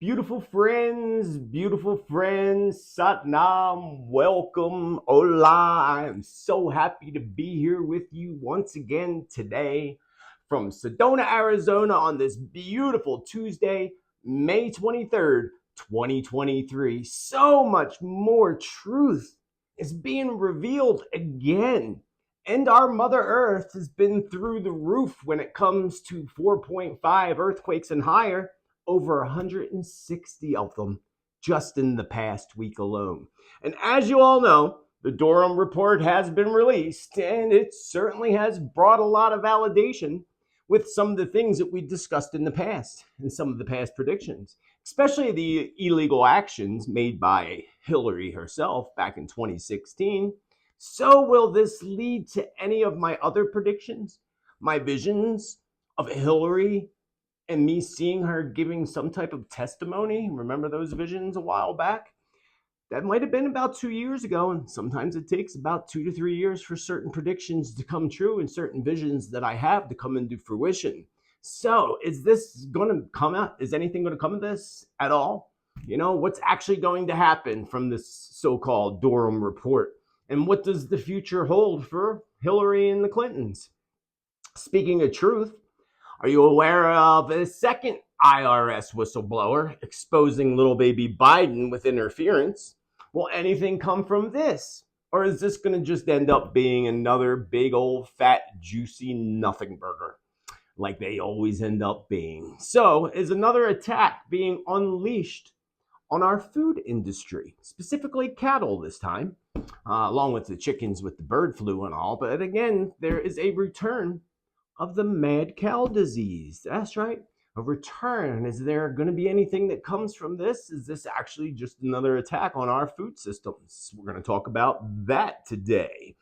Beautiful friends, Satnam, welcome, hola. I am so happy to be here with you once again today from Sedona, Arizona on this beautiful Tuesday, May 23rd, 2023. So much more truth is being revealed again. And our Mother Earth has been through the roof when it comes to 4.5 earthquakes and higher, over 160 of them just in the past week alone. And as you all know, the Durham report has been released, and it certainly has brought a lot of validation with some of the things that we discussed in the past and some of the past predictions, especially the illegal actions made by Hillary herself back in 2016. So, will this lead to any of my other predictions, my visions of Hillary and me seeing her giving some type of testimony? Remember those visions a while back? That might have been about 2 years ago, and sometimes it takes about 2 to 3 years for certain predictions to come true and certain visions that I have to come into fruition. So, is this going to come out? Is anything going to come of this at all? What's actually going to happen from this so called Durham report? And what does the future hold for Hillary and the Clintons? Speaking of truth, are you aware of a second IRS whistleblower exposing little baby Biden with interference? Will anything come from this? Or is this going to just end up being another big old fat juicy nothing burger like they always end up being? So, is another attack being unleashed on our food industry, specifically cattle this time, along with the chickens with the bird flu and all? But again, there is a return of the mad cow disease. That's right, a return. Is there going to be anything that comes from this? Is this actually just another attack on our food systems? We're going to talk about that today.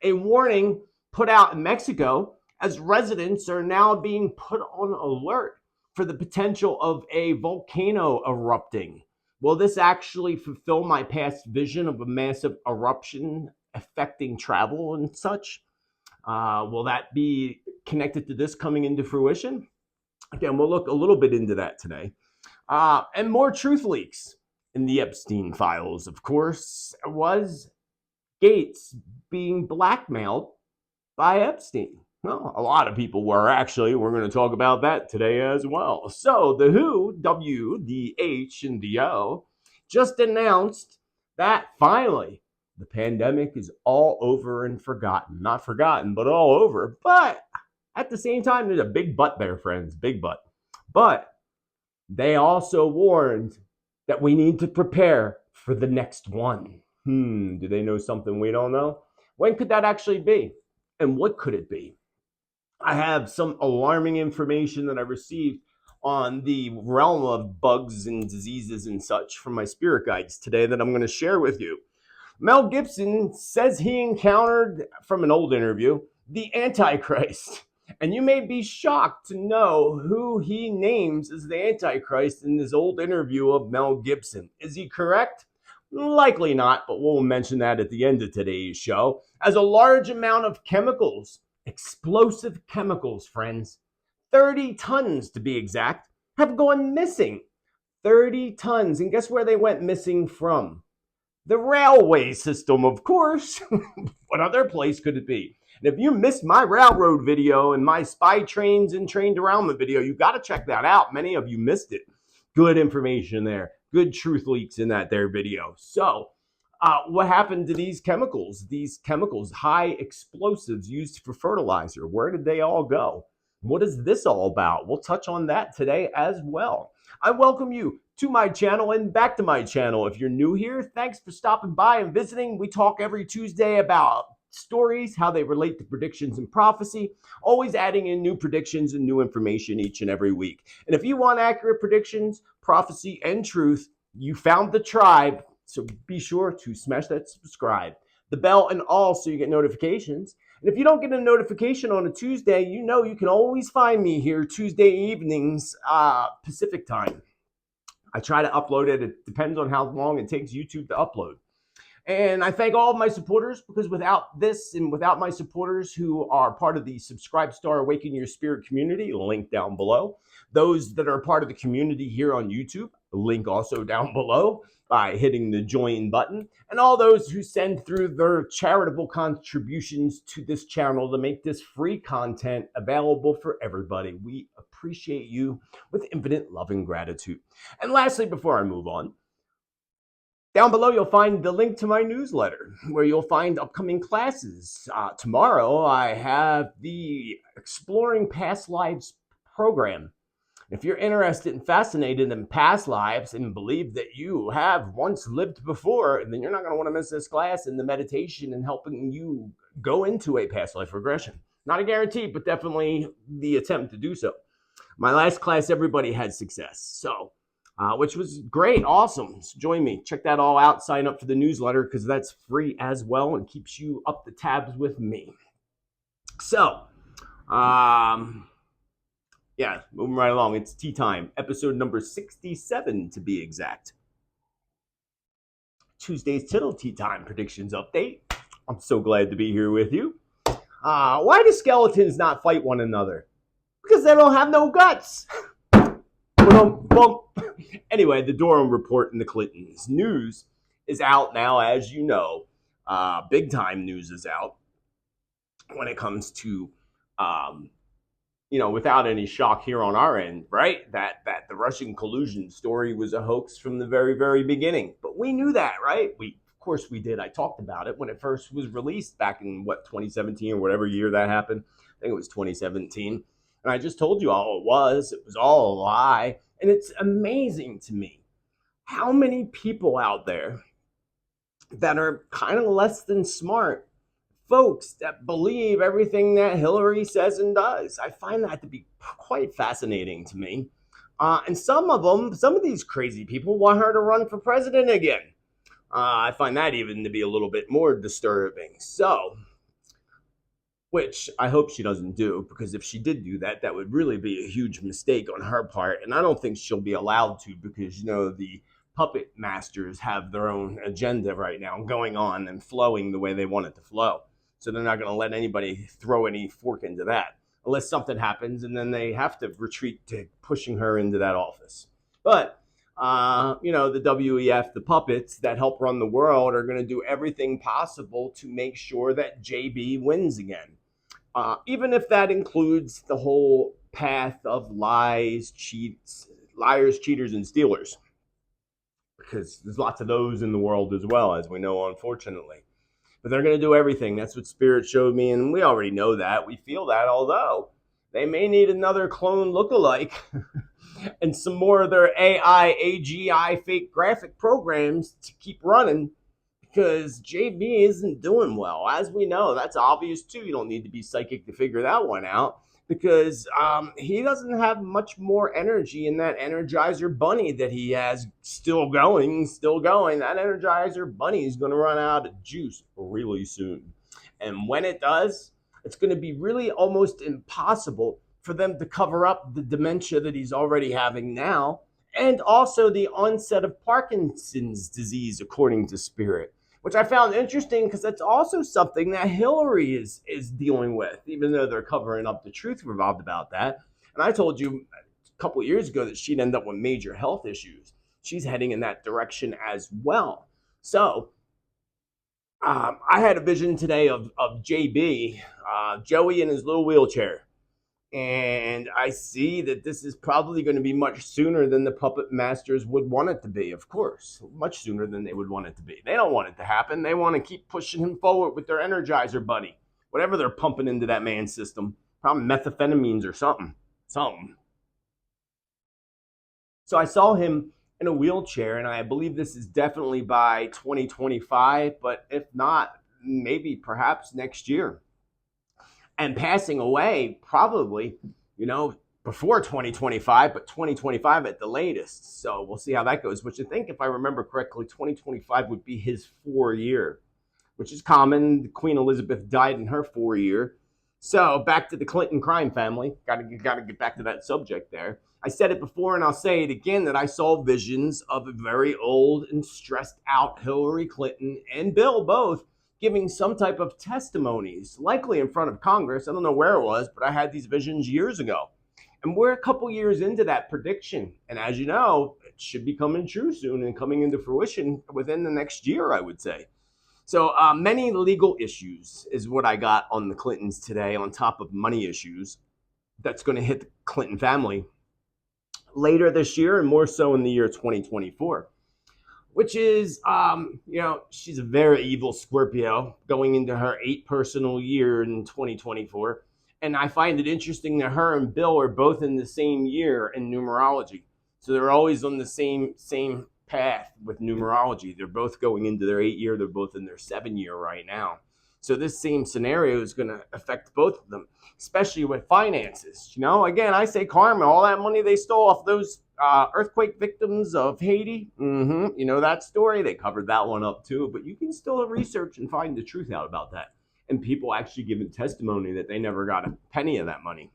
A warning put out in Mexico as residents are now being put on alert for the potential of a volcano erupting. Will this actually fulfill my past vision of a massive eruption affecting travel and such? Will that be connected to this coming into fruition? Again, we'll look a little bit into that today. And more truth leaks in the Epstein files, of course, was Gates being blackmailed by Epstein. Well, a lot of people were actually. We're going to talk about that today as well. So the WHO, W, the H, and the O just announced that finally the pandemic is all over and forgotten. Not forgotten, but all over. But at the same time, there's a big but there, friends. Big but. But they also warned that we need to prepare for the next one. Do they know something we don't know? When could that actually be? And what could it be? I have some alarming information that I received on the realm of bugs and diseases and such from my spirit guides today that I'm going to share with you. Mel Gibson says he encountered, from an old interview, the Antichrist. And you may be shocked to know who he names as the Antichrist in this old interview of Mel Gibson. Is he correct? Likely not, but we'll mention that at the end of today's show. As a large amount of chemicals, explosive chemicals, friends, 30 tons to be exact, have gone missing. 30 tons. And guess where they went missing from? The railway system, of course. What other place could it be? And if you missed my railroad video and my spy trains and train derailment video, you got to check that out. Many of you missed it. Good information there. Good truth leaks in that there video. So, what happened to these chemicals? These chemicals, high explosives used for fertilizer. Where did they all go? What is this all about? We'll touch on that today as well. I welcome you to my channel and back to my channel. If you're new here, thanks for stopping by and visiting. We talk every Tuesday about stories, how they relate to predictions and prophecy, always adding in new predictions and new information each and every week. And if you want accurate predictions, prophecy, and truth, you found the tribe. So be sure to smash that subscribe, the bell, and all so you get notifications. And if you don't get a notification on a Tuesday, you know you can always find me here Tuesday evenings, Pacific time. I try to upload it. It depends on how long it takes YouTube to upload. And I thank all of my supporters, because without this and without my supporters who are part of the Subscribe Star Awaken Your Spirit community, link down below, those that are part of the community here on YouTube, link also down below by hitting the join button, and all those who send through their charitable contributions to this channel to make this free content available for everybody. We appreciate you with infinite love and gratitude. And lastly, before I move on, down below, you'll find the link to my newsletter where you'll find upcoming classes. Tomorrow, I have the Exploring Past Lives program. If you're interested and fascinated in past lives and believe that you have once lived before, then you're not going to want to miss this class in the meditation and helping you go into a past life regression. Not a guarantee, but definitely the attempt to do so. My last class, everybody had success. So, which was great, awesome. So join me, check that all out, sign up for the newsletter because that's free as well and keeps you up the tabs with me. So, yeah, moving right along. It's tea time, episode number 67 to be exact. Tuesday's Tittle Tea Time predictions update. I'm so glad to be here with you. Why do skeletons not fight one another? Because they don't have no guts. Anyway, the Durham report in the Clintons. News is out now, as you know. Big time news is out when it comes to without any shock here on our end, right? That the Russian collusion story was a hoax from the very, very beginning. But we knew that, right? Of course we did. I talked about it when it first was released back in, 2017 or whatever year that happened. I think it was 2017. And I just told you all it was. It was all a lie. And it's amazing to me how many people out there that are kind of less than smart folks that believe everything that Hillary says and does. I find that to be quite fascinating to me. And some of these crazy people want her to run for president again. I find that even to be a little bit more disturbing. So, which I hope she doesn't do, because if she did do that, that would really be a huge mistake on her part. And I don't think she'll be allowed to because, the puppet masters have their own agenda right now going on and flowing the way they want it to flow. So they're not going to let anybody throw any fork into that unless something happens, and then they have to retreat to pushing her into that office. But, the WEF, the puppets that help run the world, are going to do everything possible to make sure that JB wins again. Even if that includes the whole path of liars, cheaters, and stealers. Because there's lots of those in the world as well, as we know, unfortunately. But they're going to do everything. That's what Spirit showed me, and we already know that. We feel that, although they may need another clone lookalike and some more of their AI, AGI, fake graphic programs to keep running, because JB isn't doing well. As we know, that's obvious too. You don't need to be psychic to figure that one out, because he doesn't have much more energy in that Energizer Bunny that he has still going. That Energizer Bunny is going to run out of juice really soon. And when it does, it's going to be really almost impossible for them to cover up the dementia that he's already having now, and also the onset of Parkinson's disease, according to Spirit. Which I found interesting because that's also something that Hillary is dealing with, even though they're covering up the truth revolved about that. And I told you a couple of years ago that she'd end up with major health issues. She's heading in that direction as well. So I had a vision today of JB, Joey in his little wheelchair. And I see that this is probably going to be much sooner than the puppet masters would want it to be, of course. Much sooner than they would want it to be. They don't want it to happen. They want to keep pushing him forward with their Energizer Bunny. Whatever they're pumping into that man's system. Probably methamphetamines or something. So I saw him in a wheelchair, and I believe this is definitely by 2025. But if not, maybe perhaps next year. And passing away probably, before 2025, but 2025 at the latest. So we'll see how that goes, which I think, if I remember correctly, 2025 would be his 4-year, which is common. Queen Elizabeth died in her 4-year. So back to the Clinton crime family. Got to get back to that subject there. I said it before and I'll say it again that I saw visions of a very old and stressed out Hillary Clinton and Bill both giving some type of testimonies, likely in front of Congress. I don't know where it was, but I had these visions years ago. And we're a couple years into that prediction. And as you know, should be coming true soon and coming into fruition within the next year, I would say. So many legal issues is what I got on the Clintons today, on top of money issues that's going to hit the Clinton family later this year and more so in the year 2024, which is, she's a very evil Scorpio going into her 8th personal year in 2024. And I find it interesting that her and Bill are both in the same year in numerology. So they're always on the same path with numerology. They're both going into their 8th year. They're both in their 7th year right now. So this same scenario is going to affect both of them, especially with finances. Again, I say karma, all that money they stole off those earthquake victims of Haiti. That story, they covered that one up too, but you can still research and find the truth out about that. And people actually giving testimony that they never got a penny of that money.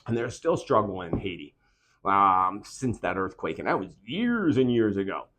And they're still struggling in Haiti since that earthquake. And that was years and years ago.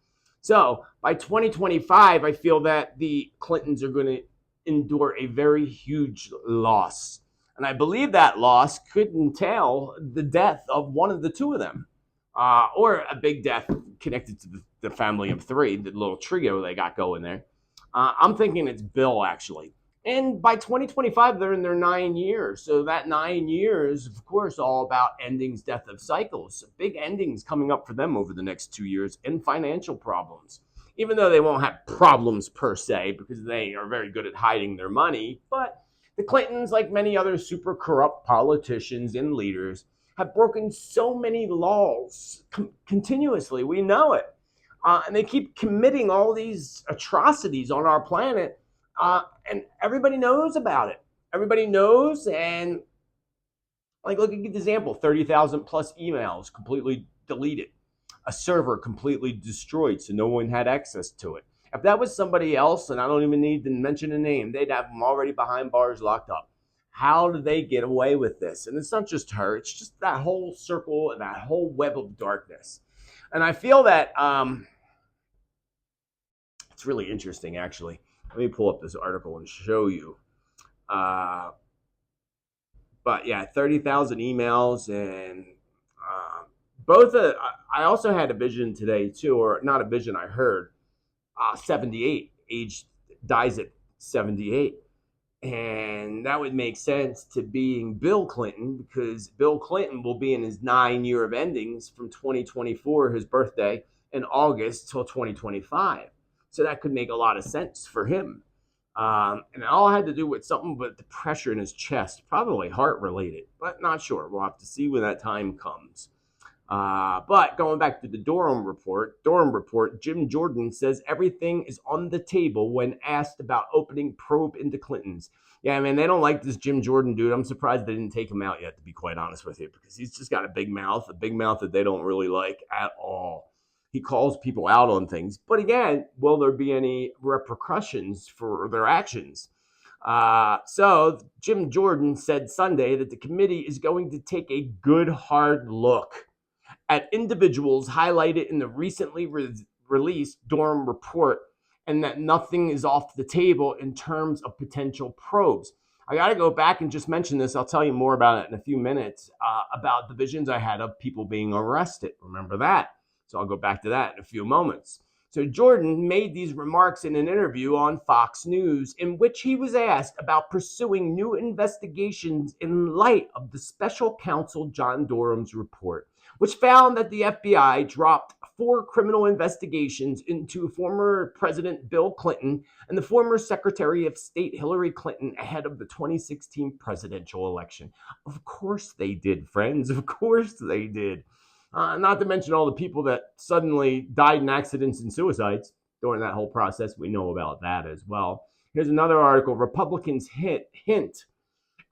So by 2025, I feel that the Clintons are going to endure a very huge loss. And I believe that loss could entail the death of one of the two of them, or a big death connected to the family of 3, the little trio they got going there. I'm thinking it's Bill, actually. And by 2025, they're in their 9 years. So that 9 years, of course, all about endings, death of cycles. So big endings coming up for them over the next 2 years, and financial problems. Even though they won't have problems per se, because they are very good at hiding their money. But the Clintons, like many other super corrupt politicians and leaders, have broken so many laws continuously. We know it. And they keep committing all these atrocities on our planet. And everybody knows about it. Everybody knows. And look at the example, 30,000 plus emails completely deleted. A server completely destroyed, so no one had access to it. If that was somebody else, and I don't even need to mention a name, they'd have them already behind bars locked up. How did they get away with this? And it's not just her, it's just that whole circle and that whole web of darkness. And I feel that it's really interesting, actually. Let me pull up this article and show you. But yeah, 30,000 emails, and I also had a vision today too, or not a vision, I heard 78, dies at 78. And that would make sense to being Bill Clinton, because Bill Clinton will be in his 9 year of endings from 2024, his birthday, in August till 2025. So that could make a lot of sense for him. And it all had to do with something but the pressure in his chest, probably heart related, but not sure. We'll have to see when that time comes. But going back to the Durham report, Jim Jordan says everything is on the table when asked about opening probe into Clintons. Yeah, man, they don't like this Jim Jordan dude. I'm surprised they didn't take him out yet, to be quite honest with you, because he's just got a big mouth that they don't really like at all. He calls people out on things. But again, will there be any repercussions for their actions? So Jim Jordan said Sunday that the committee is going to take a good hard look at individuals highlighted in the recently released Durham report, and that nothing is off the table in terms of potential probes. I got to go back and just mention this. I'll tell you more about it in a few minutes, about the visions I had of people being arrested. Remember that? So I'll go back to that in a few moments. So Jordan made these remarks in an interview on Fox News, in which he was asked about pursuing new investigations in light of the special counsel John Durham's report, which found that the FBI dropped 4 criminal investigations into former President Bill Clinton and the former Secretary of State Hillary Clinton ahead of the 2016 presidential election. Of course they did, friends. Of course they did. Not to mention all the people that suddenly died in accidents and suicides during that whole process. We know about that as well. Here's another article. Republicans hint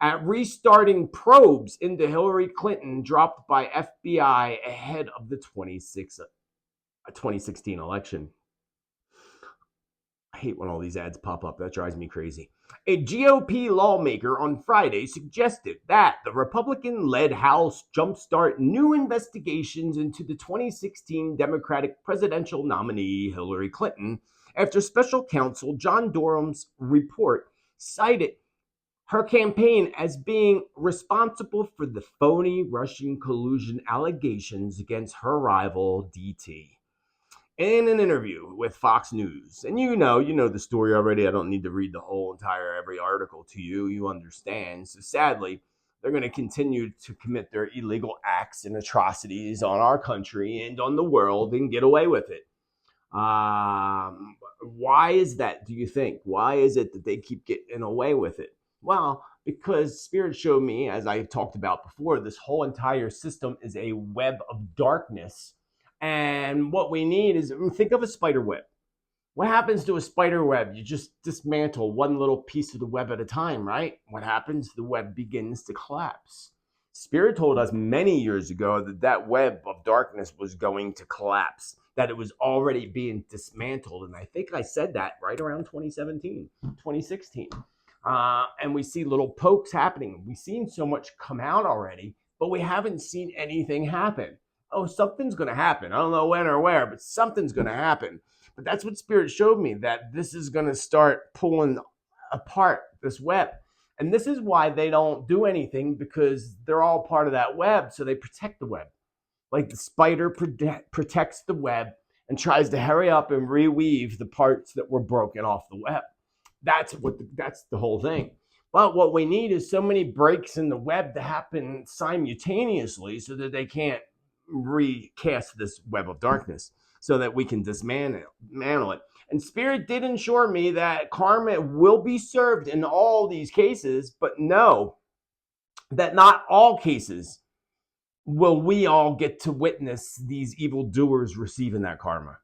at restarting probes into Hillary Clinton dropped by FBI ahead of the 2016 election. I hate when all these ads pop up. That drives me crazy. A GOP lawmaker on Friday suggested that the Republican-led House jumpstart new investigations into the 2016 Democratic presidential nominee Hillary Clinton after special counsel John Durham's report cited her campaign as being responsible for the phony Russian collusion allegations against her rival DT. In an interview with Fox News, and you know the story already. I don't need to read the whole entire every article to you. You understand. So sadly, they're going to continue to commit their illegal acts and atrocities on our country and on the world and get away with it. Why is that, do you think? Why is it that they keep getting away with it? Well, because Spirit showed me, as I talked about before, this whole entire system is a web of darkness. And what we need is, think of a spider web. What happens to a spider web? You just dismantle one little piece of the web at a time, right? What happens? The web begins to collapse. Spirit told us many years ago that that web of darkness was going to collapse, that it was already being dismantled. And I think I said that right around 2017, 2016. And we see little pokes happening. We've seen so much come out already, but we haven't seen anything happen. Oh, something's going to happen. I don't know when or where, but something's going to happen. But that's what Spirit showed me, that this is going to start pulling apart this web. And this is why they don't do anything, because they're all part of that web. So they protect the web. Like the spider protects the web and tries to hurry up and reweave the parts that were broken off the web. That's the whole thing. But what we need is so many breaks in the web to happen simultaneously so that they can't recast this web of darkness, so that we can dismantle it. And Spirit did ensure me that karma will be served in all these cases, but know that not all cases will we all get to witness these evildoers receiving that karma.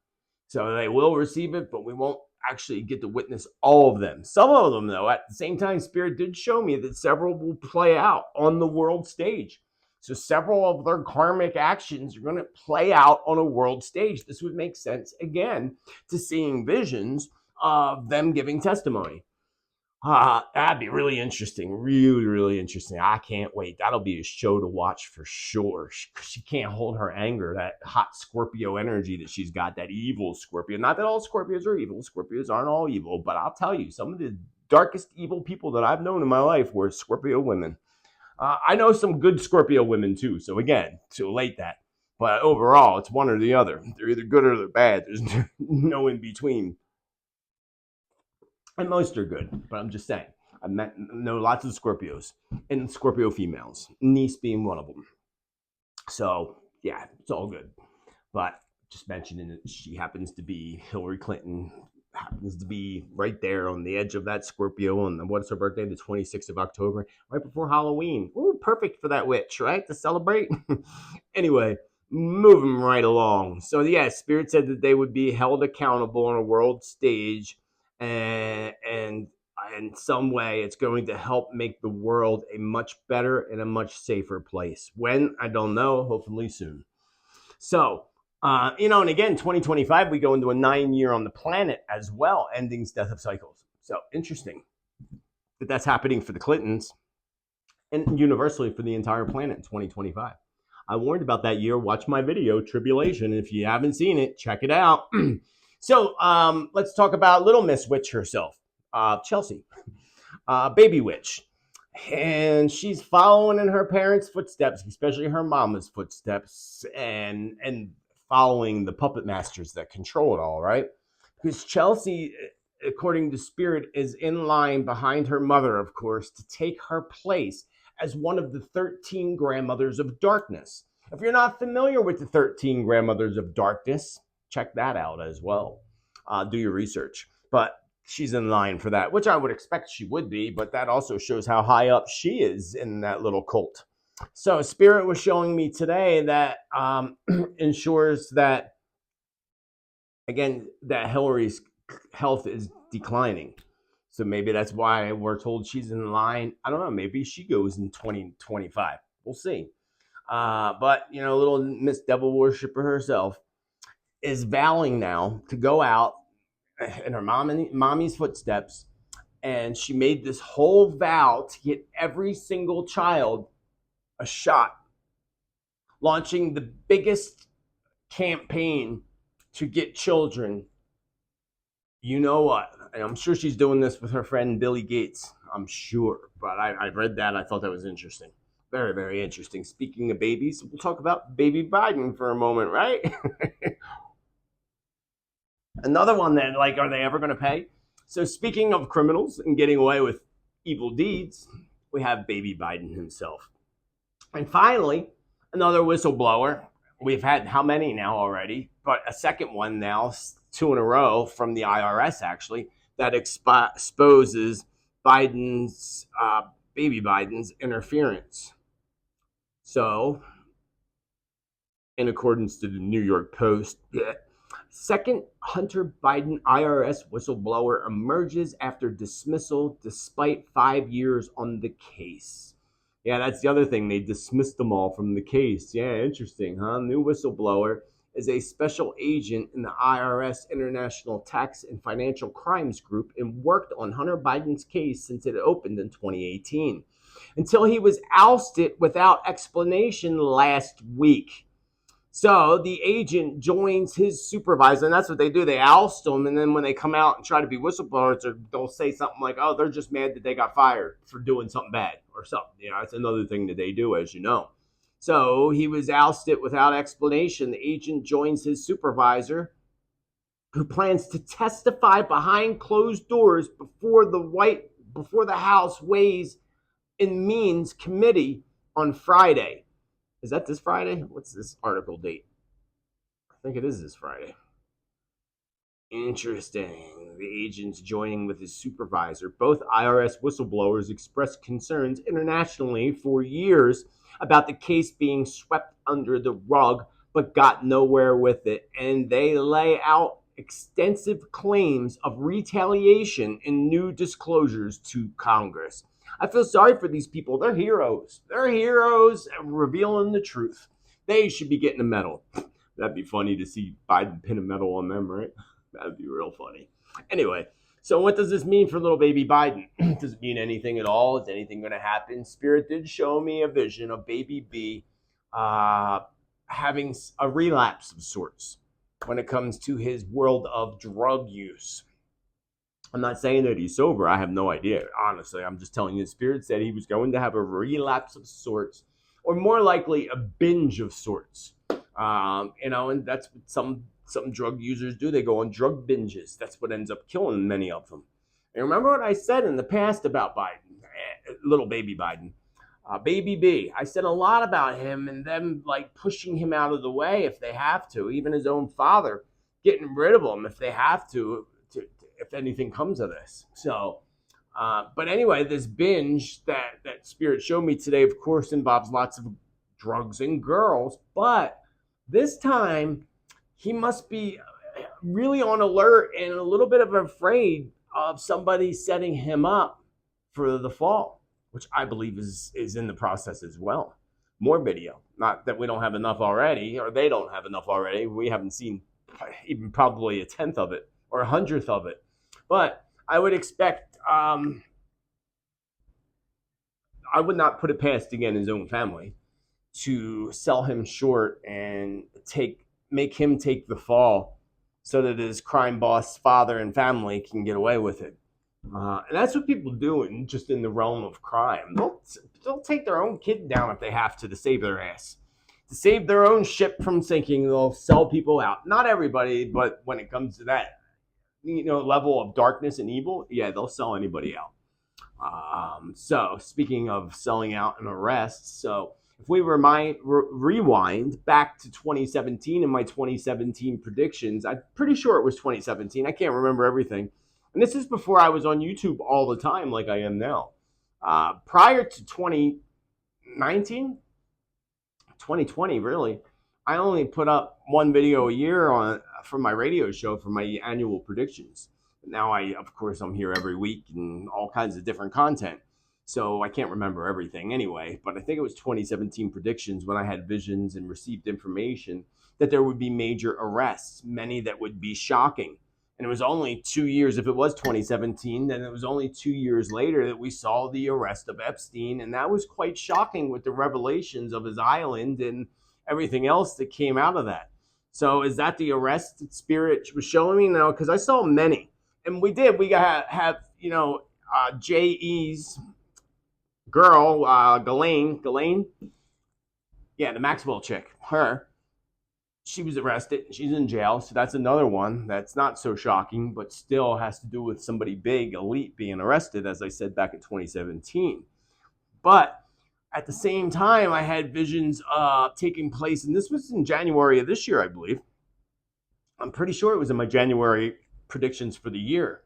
So they will receive it, but we won't actually get to witness all of them. Some of them, though, at the same time, Spirit did show me that several will play out on the world stage. So several of their karmic actions are going to play out on a world stage. This would make sense, again, to seeing visions of them giving testimony. That'd be really interesting. Really, really interesting. I can't wait. That'll be a show to watch for sure. She can't hold her anger, that hot Scorpio energy that she's got, that evil Scorpio. Not that all Scorpios are evil. Scorpios aren't all evil, but I'll tell you, some of the darkest evil people that I've known in my life were Scorpio women. I know some good Scorpio women too. So again, too late that. But overall, it's one or the other. They're either good or they're bad. There's no in between. And most are good, but I'm just saying. I know lots of Scorpios and Scorpio females, niece being one of them. So yeah, it's all good. But just mentioning that she happens to be Hillary Clinton, happens to be right there on the edge of that Scorpio on what's her birthday, the 26th of October, right before Halloween. Ooh, perfect for that witch, right? To celebrate. Anyway, moving right along. So yeah, Spirit said that they would be held accountable on a world stage, and in some way it's going to help make the world a much better and a much safer place. When? I don't know. Hopefully soon. So, and again, 2025, we go into a 9-year on the planet as well, endings, death of cycles. So interesting that that's happening for the Clintons and universally for the entire planet in 2025. I warned about that year. Watch my video, Tribulation. If you haven't seen it, check it out. So let's talk about Little Miss Witch herself, Chelsea, baby witch. And she's following in her parents' footsteps, especially her mama's footsteps, and following the puppet masters that control it all, right? Because Chelsea, according to Spirit, is in line behind her mother, of course, to take her place as one of the 13 grandmothers of darkness. If you're not familiar with the 13 grandmothers of darkness, check that out as well. Do your research. But she's in line for that, which I would expect she would be, but that also shows how high up she is in that little cult. So Spirit was showing me today that ensures that, again, that Hillary's health is declining. So maybe that's why we're told she's in line. I don't know. Maybe she goes in 2025. We'll see. But, little Miss Devil Worshipper herself is vowing now to go out in her mommy's footsteps. And she made this whole vow to get every single child a shot, launching the biggest campaign to get children, you know what, And I'm sure she's doing this with her friend Billy Gates. I'm sure. But I read that. I thought that was interesting. Very, very interesting. Speaking of babies, we'll talk about baby Biden for a moment, right? Another one that, like, are they ever going to pay? So, speaking of criminals and getting away with evil deeds, we have baby Biden himself. And finally, another whistleblower. We've had how many now already? But a second one now, two in a row from the IRS, actually, that exposes Biden's, baby Biden's interference. So, in accordance to the New York Post, second Hunter Biden IRS whistleblower emerges after dismissal despite 5 years on the case. Yeah, that's the other thing. They dismissed them all from the case. Yeah, interesting, huh? New whistleblower is a special agent in the IRS International Tax and Financial Crimes Group and worked on Hunter Biden's case since it opened in 2018 until he was ousted without explanation last week. So the agent joins his supervisor, and that's what they do. They oust them, and then when they come out and try to be whistleblowers, they'll say something like, oh, they're just mad that they got fired for doing something bad or something. You know, that's another thing that they do, as you know. So he was ousted without explanation. The agent joins his supervisor, who plans to testify behind closed doors before the House Ways and Means Committee on Friday. Is that this Friday? What's this article date? I think it is this Friday. Interesting. The agent's joining with his supervisor. Both IRS whistleblowers expressed concerns internationally for years about the case being swept under the rug, but got nowhere with it. And they lay out extensive claims of retaliation in new disclosures to Congress. I feel sorry for these people. They're heroes. They're heroes at revealing the truth. They should be getting a medal. That'd be funny to see Biden pin a medal on them, right? That'd be real funny. Anyway, so what does this mean for little baby Biden? Does it mean anything at all? Is anything going to happen? Spirit did show me a vision of baby B having a relapse of sorts when it comes to his world of drug use. I'm not saying that he's sober. I have no idea. Honestly, I'm just telling you, the Spirit said he was going to have a relapse of sorts, or more likely a binge of sorts. And that's what some drug users do. They go on drug binges. That's what ends up killing many of them. And remember what I said in the past about Biden, little baby Biden, baby B. I said a lot about him and them like pushing him out of the way if they have to. Even his own father getting rid of him if they have to if anything comes of this. So, but anyway, this binge that Spirit showed me today, of course, involves lots of drugs and girls. But this time, he must be really on alert and a little bit of afraid of somebody setting him up for the fall, which I believe is in the process as well. More video. Not that we don't have enough already, or they don't have enough already. We haven't seen even probably a 10th of it or a 100th of it. But I would expect, I would not put it past, again, his own family to sell him short and make him take the fall so that his crime boss father and family can get away with it. And that's what people do just in the realm of crime. They'll take their own kid down if they have to save their ass. To save their own ship from sinking, they'll sell people out. Not everybody, but when it comes to that, level of darkness and evil, yeah, they'll sell anybody out. So speaking of selling out and arrests, so if we rewind back to 2017 and my 2017 predictions, I'm pretty sure it was 2017. I can't remember everything. And this is before I was on YouTube all the time like I am now. Prior to 2019, 2020, really, I only put up one video a year for my radio show for my annual predictions. Now I'm here every week and all kinds of different content. So I can't remember everything anyway, but I think it was 2017 predictions when I had visions and received information that there would be major arrests, many that would be shocking. And it was only 2 years, if it was 2017, then it was only 2 years later that we saw the arrest of Epstein. And that was quite shocking with the revelations of his island and everything else that came out of that. So is that the arrest that Spirit was showing me now? Because I saw many. and we did. We got have JE's girl, Ghislaine, yeah, the Maxwell chick, her. She was arrested. She's in jail. So that's another one that's not so shocking, but still has to do with somebody big, elite, being arrested, as I said back in 2017. But at the same time, I had visions taking place, and this was in January of this year, I believe. I'm pretty sure it was in my January predictions for the year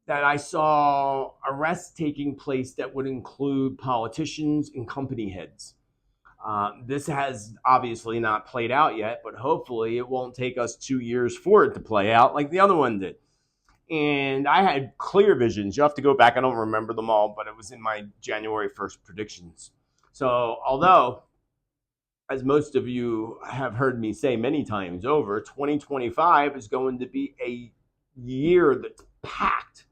that I saw arrests taking place that would include politicians and company heads. This has obviously not played out yet, but hopefully it won't take us 2 years for it to play out like the other one did. And I had clear visions. You have to go back. I don't remember them all, but it was in my January 1st predictions. So, although, as most of you have heard me say many times over, 2025 is going to be a year that's packed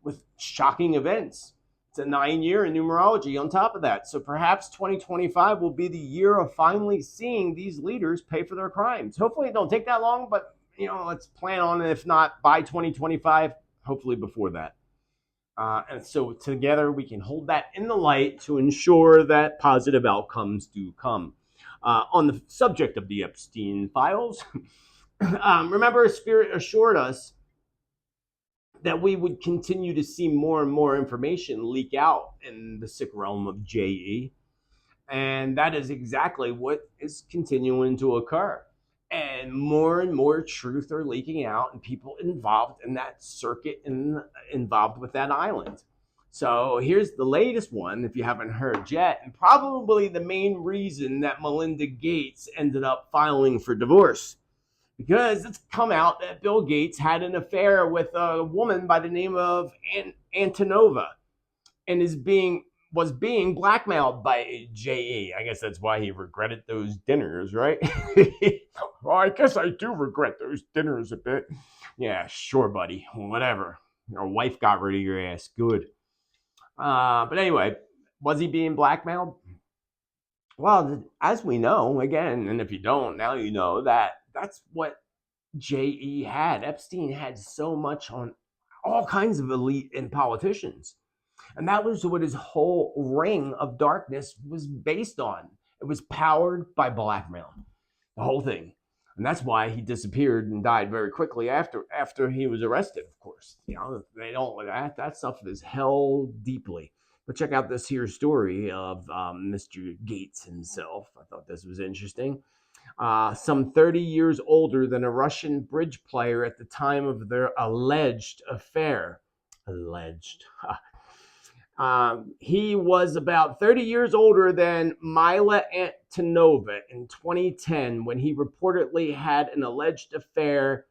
with shocking events. It's a 9-year in numerology on top of that. So perhaps 2025 will be the year of finally seeing these leaders pay for their crimes. Hopefully it don't take that long, but let's plan on it. If not by 2025, hopefully before that. And so together we can hold that in the light to ensure that positive outcomes do come. On the subject of the Epstein files, remember Spirit assured us that we would continue to see more and more information leak out in the sick realm of JE. And that is exactly what is continuing to occur. And more truth are leaking out, and people involved in that circuit and involved with that island. So here's the latest one, if you haven't heard yet, and probably the main reason that Melinda Gates ended up filing for divorce. Because it's come out that Bill Gates had an affair with a woman by the name of Antonova and was being blackmailed by JE. I guess that's why he regretted those dinners, right? Well, I guess I do regret those dinners a bit. Yeah, sure, buddy. Whatever. Your wife got rid of your ass. Good. But anyway, was he being blackmailed? Well, as we know, again, and if you don't, now you know that that's what JE had. Epstein had so much on all kinds of elite and politicians. And that was what his whole ring of darkness was based on. It was powered by blackmail, the whole thing. And that's why he disappeared and died very quickly after he was arrested, of course. They don't, that stuff is held deeply. But check out this here story of Mr. Gates himself. I thought this was interesting. Some 30 years older than a Russian bridge player at the time of their alleged affair. Alleged. He was about 30 years older than Mila Antonova in 2010 when he reportedly had an alleged affair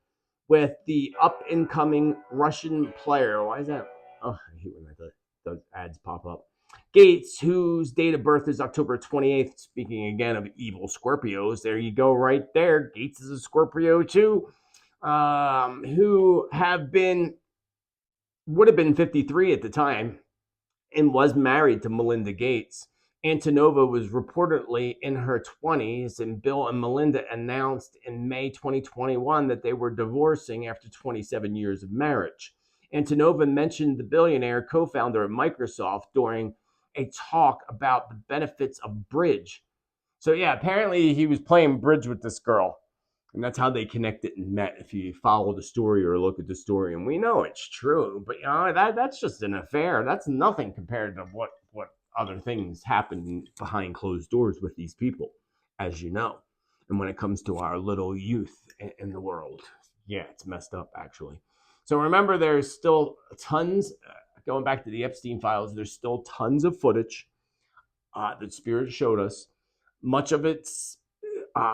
with the up-and-coming Russian player. Why is that? Oh, I hate when those ads pop up. Gates, whose date of birth is October 28th, speaking again of evil Scorpios, there you go right there. Gates is a Scorpio too, who would have been 53 at the time and was married to Melinda Gates. Antonova was reportedly in her 20s, and Bill and Melinda announced in May 2021 that they were divorcing after 27 years of marriage. Antonova mentioned the billionaire co-founder of Microsoft during a talk about the benefits of bridge. So yeah, apparently he was playing bridge with this girl. And that's how they connected and met, if you follow the story or look at the story. And we know it's true, but that's just an affair. That's nothing compared to what other things happen behind closed doors with these people, as you know. And when it comes to our little youth in the world, yeah, it's messed up, actually. So remember, there's still tons, going back to the Epstein files, there's still tons of footage that Spirit showed us. Much of it's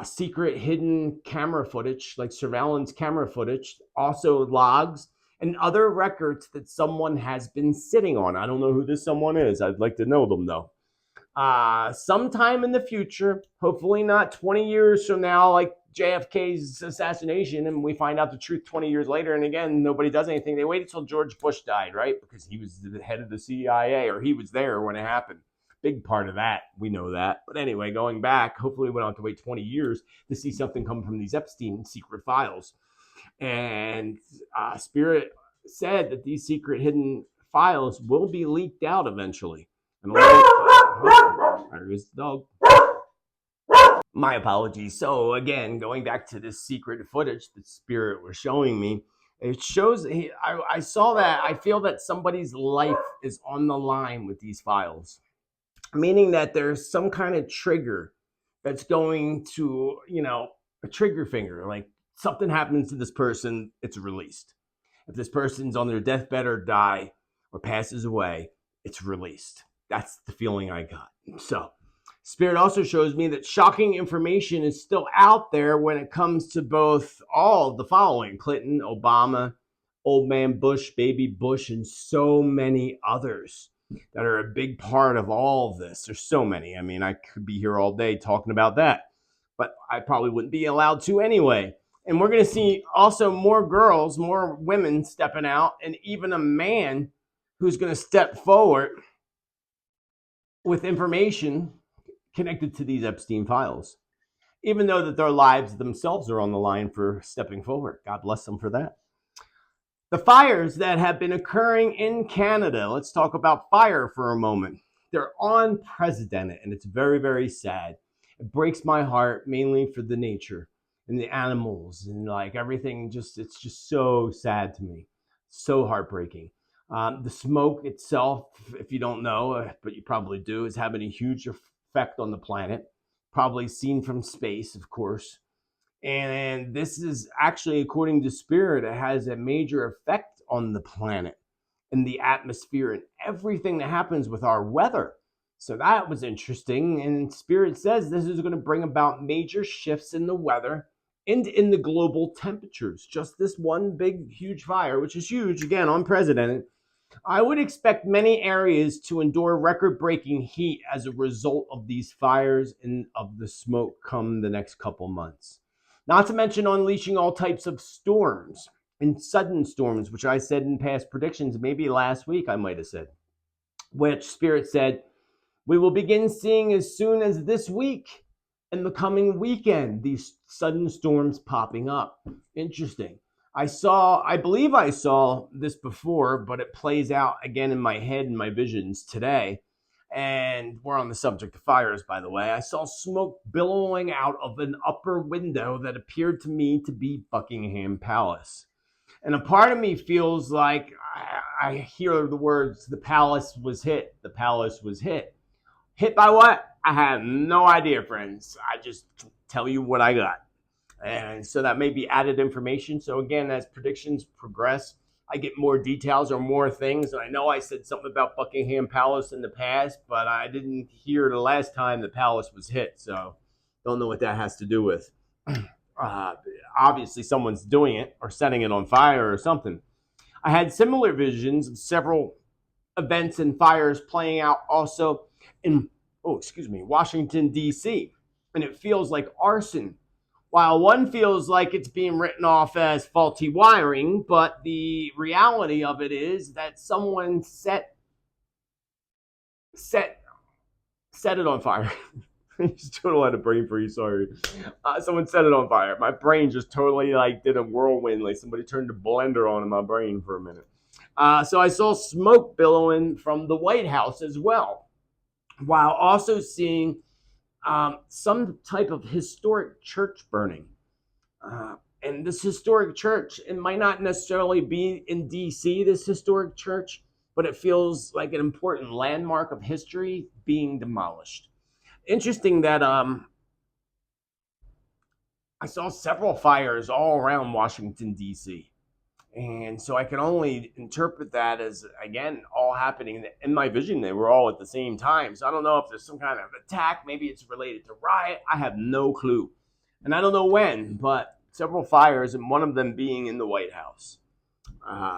secret hidden camera footage, like surveillance camera footage, also logs and other records that someone has been sitting on. I don't know who this someone is. I'd like to know them though. Sometime in the future, hopefully not 20 years from now, like JFK's assassination, and we find out the truth 20 years later, and again, nobody does anything. They waited till George Bush died, right? Because he was the head of the CIA, or he was there when it happened. Big part of that, we know that. But anyway, going back, hopefully we don't have to wait 20 years to see something come from these Epstein secret files. And Spirit said that these secret hidden files will be leaked out eventually. And there goes the dog. My apologies. So again, going back to this secret footage that Spirit was showing me, it shows. I saw that. I feel that somebody's life is on the line with these files, meaning that there's some kind of trigger that's going to, a trigger finger. Like something happens to this person, it's released. If this person's on their deathbed or die or passes away, it's released. That's the feeling I got. So, Spirit also shows me that shocking information is still out there when it comes to both all of the following: Clinton, Obama, old man Bush, baby Bush, and so many others that are a big part of all of this. There's so many. I mean, I could be here all day talking about that, but I probably wouldn't be allowed to anyway. And we're going to see also more girls, more women stepping out, and even a man who's going to step forward with information connected to these Epstein files, even though that their lives themselves are on the line for stepping forward. God bless them for that. The fires that have been occurring in Canada, let's talk about fire for a moment. They're unprecedented, and it's very, very sad. It breaks my heart, mainly for the nature and the animals and like everything. It's just so sad to me. So heartbreaking. The smoke itself, if you don't know, but you probably do, is having a huge effect on the planet. Probably seen from space, of course. And this is actually, according to Spirit, it has a major effect on the planet and the atmosphere and everything that happens with our weather. So that was interesting. And Spirit says this is going to bring about major shifts in the weather and in the global temperatures. Just this one big, huge fire, which is huge, again, unprecedented. I would expect many areas to endure record-breaking heat as a result of these fires and of the smoke come the next couple months. Not to mention unleashing all types of storms and sudden storms, which I said in past predictions, maybe last week I might have said, which Spirit said we will begin seeing as soon as this week and the coming weekend, these sudden storms popping up. Interesting. I believe I saw this before, but it plays out again in my head and my visions today. And we're on the subject of fires, by the way. I saw smoke billowing out of an upper window that appeared to me to be Buckingham Palace. And a part of me feels like I hear the words, the palace was hit, the palace was hit. Hit by what? I have no idea, friends. I just tell you what I got. And so that may be added information. So again, as predictions progress, I get more details or more things. And I know I said something about Buckingham Palace in the past, but I didn't hear the last time the palace was hit. So don't know what that has to do with. Obviously, someone's doing it or setting it on fire or something. I had similar visions of several events and fires playing out also in, Washington, D.C. And it feels like arson. While one feels like it's being written off as faulty wiring, but the reality of it is that someone set it on fire. I just totally had a brain freeze, sorry. Someone set it on fire. My brain just totally did a whirlwind, like somebody turned a blender on in my brain for a minute. So I saw smoke billowing from the White House as well, while also seeing some type of historic church burning. And this historic church, it might not necessarily be in DC, this historic church, but it feels like an important landmark of history being demolished. Interesting that I saw several fires all around Washington, D.C. And so I can only interpret that as, again, all happening in my vision. They were all at the same time. So I don't know if there's some kind of attack. Maybe it's related to riot. I have no clue. And I don't know when, but several fires, and one of them being in the White House.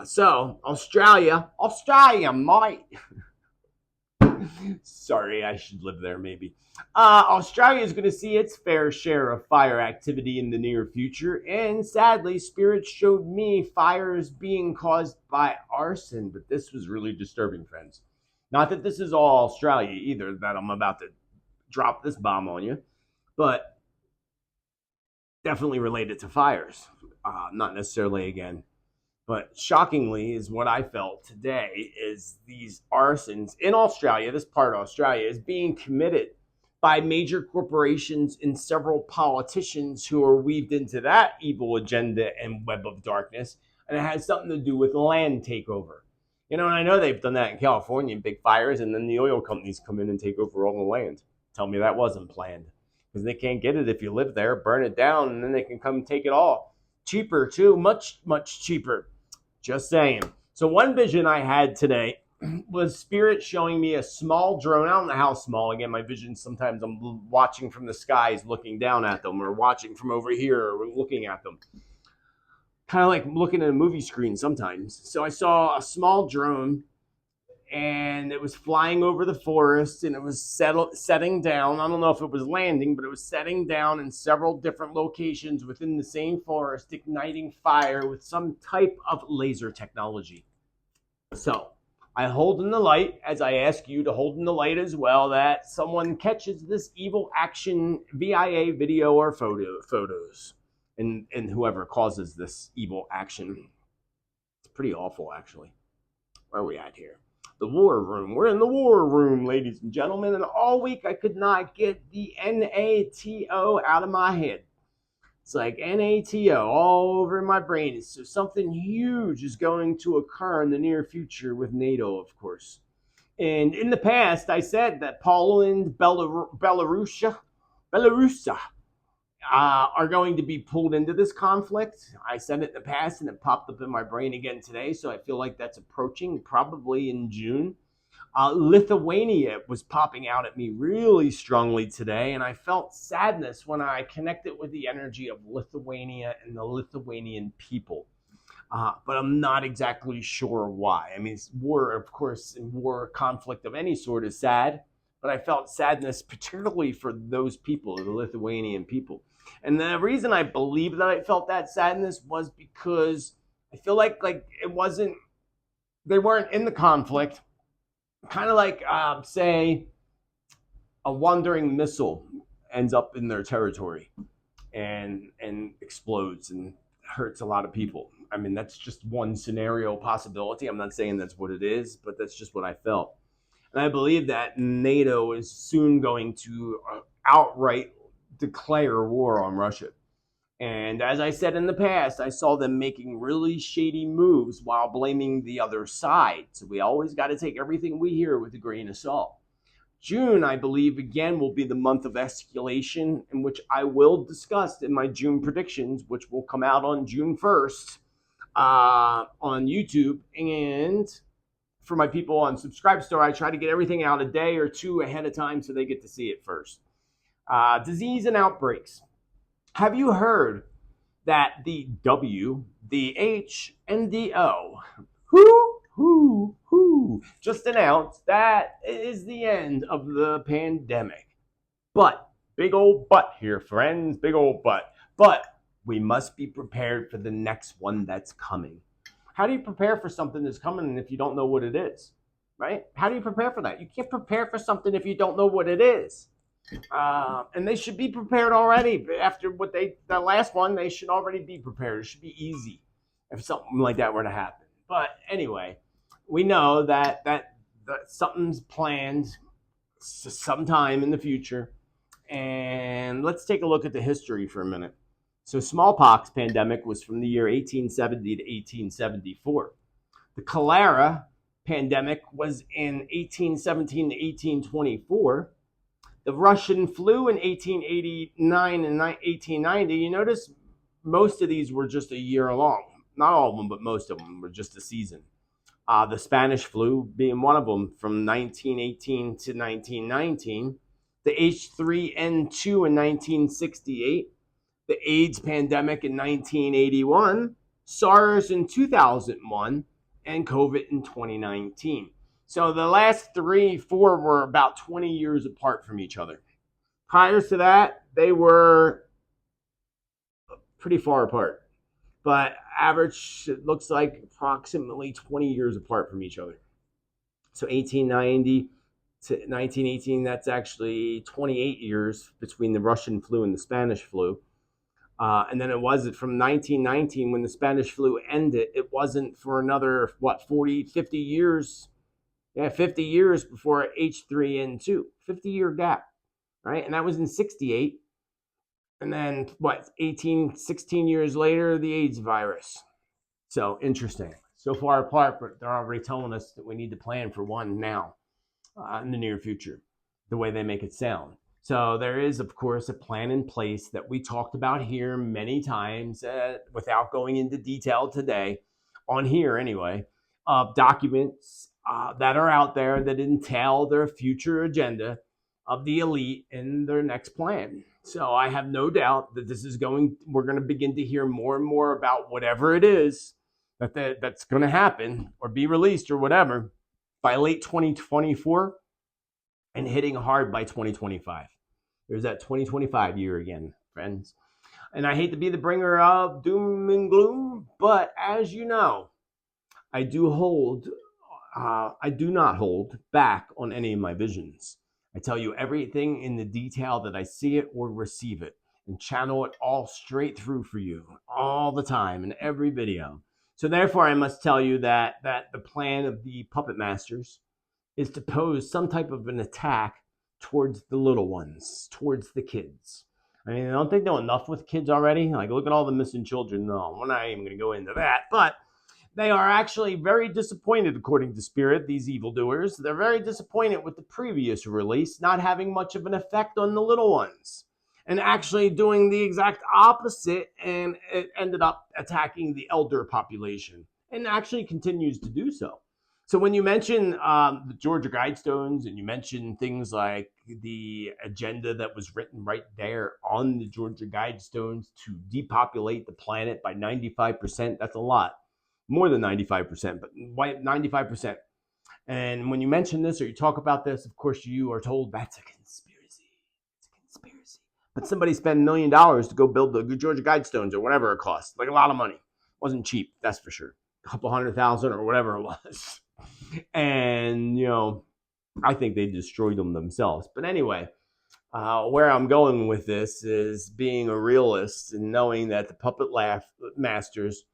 So Australia, mate. Sorry, I should live there maybe. Australia is going to see its fair share of fire activity in the near future, and sadly, Spirit showed me fires being caused by arson, but this was really disturbing, friends. Not that this is all Australia either, that I'm about to drop this bomb on you, but definitely related to fires. Not necessarily, again, But shockingly is what I felt today is these arsons in Australia, this part of Australia, is being committed by major corporations and several politicians who are weaved into that evil agenda and web of darkness. And it has something to do with land takeover. And I know they've done that in California, big fires, and then the oil companies come in and take over all the land. Tell me that wasn't planned. Because they can't get it if you live there, burn it down, and then they can come take it all. Cheaper too, much, much cheaper. Just saying. So one vision I had today was Spirit showing me a small drone. I don't know how small. Again, my vision, sometimes I'm watching from the skies, looking down at them, or watching from over here, or looking at them. Kind of like looking at a movie screen sometimes. So I saw a small drone, and it was flying over the forest, and it was setting down. I don't know if it was landing, but it was setting down in several different locations within the same forest, igniting fire with some type of laser technology. So I hold in the light, as I ask you to hold in the light as well, that someone catches this evil action via video or photos, and whoever causes this evil action. It's pretty awful, actually. Where are we at here? The war room. We're in the war room, ladies and gentlemen. And all week I could not get the NATO out of my head. It's like NATO all over my brain. So something huge is going to occur in the near future with NATO, of course. And in the past, I said that Poland, Belarus are going to be pulled into this conflict. I said it in the past, and it popped up in my brain again today, so I feel like that's approaching, probably in June. Lithuania was popping out at me really strongly today, and I felt sadness when I connected with the energy of Lithuania and the Lithuanian people. But I'm not exactly sure why. I mean, war, of course, and war conflict of any sort is sad, but I felt sadness particularly for those people, the Lithuanian people. And the reason I believe that I felt that sadness was because I feel like it wasn't, they weren't in the conflict. Kind of like, say, a wandering missile ends up in their territory and explodes and hurts a lot of people. I mean, that's just one scenario possibility. I'm not saying that's what it is, but that's just what I felt. And I believe that NATO is soon going to outright declare war on Russia. And as I said in the past, I saw them making really shady moves while blaming the other side. So we always got to take everything we hear with a grain of salt. June, I believe, again, will be the month of escalation, in which I will discuss in my June predictions, which will come out on June 1st on YouTube. And for my people on Subscribe Store, I try to get everything out a day or two ahead of time so they get to see it first. Disease and outbreaks. Have you heard that the W, the H, and the O, just announced that it is the end of the pandemic? But, big old but here, friends, big old but. But we must be prepared for the next one that's coming. How do you prepare for something that's coming if you don't know what it is, right? How do you prepare for that? You can't prepare for something if you don't know what it is. And they should be prepared already. After the last one, they should already be prepared. It should be easy if something like that were to happen. But anyway, we know that something's planned sometime in the future. And let's take a look at the history for a minute. So smallpox pandemic was from the year 1870 to 1874. The cholera pandemic was in 1817 to 1824. The Russian flu in 1889 and 1890. You notice most of these were just a year long. Not all of them, but most of them were just a season. The Spanish flu being one of them from 1918 to 1919. The H3N2 in 1968. The AIDS pandemic in 1981. SARS in 2001. And COVID in 2019. So the last 4 were about 20 years apart from each other. Prior to that, they were pretty far apart. But average, it looks like approximately 20 years apart from each other. So 1890 to 1918, that's actually 28 years between the Russian flu and the Spanish flu. And then it wasn't from 1919 when the Spanish flu ended. It wasn't for another, 40, 50 years. Yeah, 50 years before H3N2. 50-year gap, right? And that was in 68. And then, 16 years later, the AIDS virus. So interesting. So far apart, but they're already telling us that we need to plan for one now in the near future, the way they make it sound. So there is, of course, a plan in place that we talked about here many times without going into detail today, on here anyway, of documents that are out there that entail their future agenda of the elite in their next plan. So I have no doubt that we're going to begin to hear more and more about whatever it is that's going to happen or be released or whatever by late 2024 and hitting hard by 2025. There's that 2025 year again, friends. And I hate to be the bringer of doom and gloom, but as you know, I do not hold back on any of my visions. I tell you everything in the detail that I see it or receive it, and channel it all straight through for you all the time in every video. So therefore, I must tell you that the plan of the puppet masters is to pose some type of an attack towards the little ones, towards the kids. I mean, don't they know enough with kids already? Like, look at all the missing children. No, we're not even going to go into that. But they are actually very disappointed, according to Spirit, these evildoers. They're very disappointed with the previous release not having much of an effect on the little ones, and actually doing the exact opposite, and it ended up attacking the elder population, and actually continues to do so. So when you mention the Georgia Guidestones, and you mention things like the agenda that was written right there on the Georgia Guidestones to depopulate the planet by 95%, that's a lot. More than 95%, but 95%. And when you mention this or you talk about this, of course, you are told that's a conspiracy. It's a conspiracy. But somebody spent $1 million to go build the Georgia Guidestones or whatever it cost. Like, a lot of money. It wasn't cheap, that's for sure. A couple $100,000 or whatever it was. And, I think they destroyed them themselves. But anyway, where I'm going with this is being a realist and knowing that the puppet masters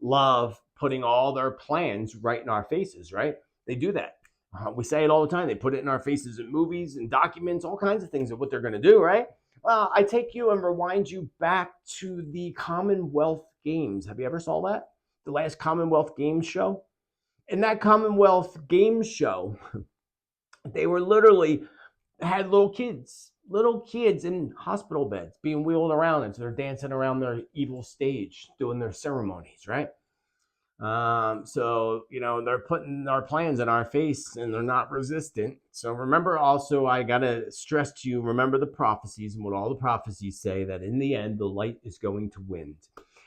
love putting all their plans right in our faces, right? They do that. We say it all the time. They put it in our faces in movies and documents, all kinds of things of what they're going to do, right? Well, I take you and rewind you back to the Commonwealth Games. Have you ever saw that? The last Commonwealth Games show? In that Commonwealth Games show, they were literally had little kids in hospital beds being wheeled around, and so they're dancing around their evil stage doing their ceremonies, right? So they're putting our plans in our face, and they're not resistant. So remember, also, I gotta stress to you, remember the prophecies and what all the prophecies say, that in the end the light is going to win.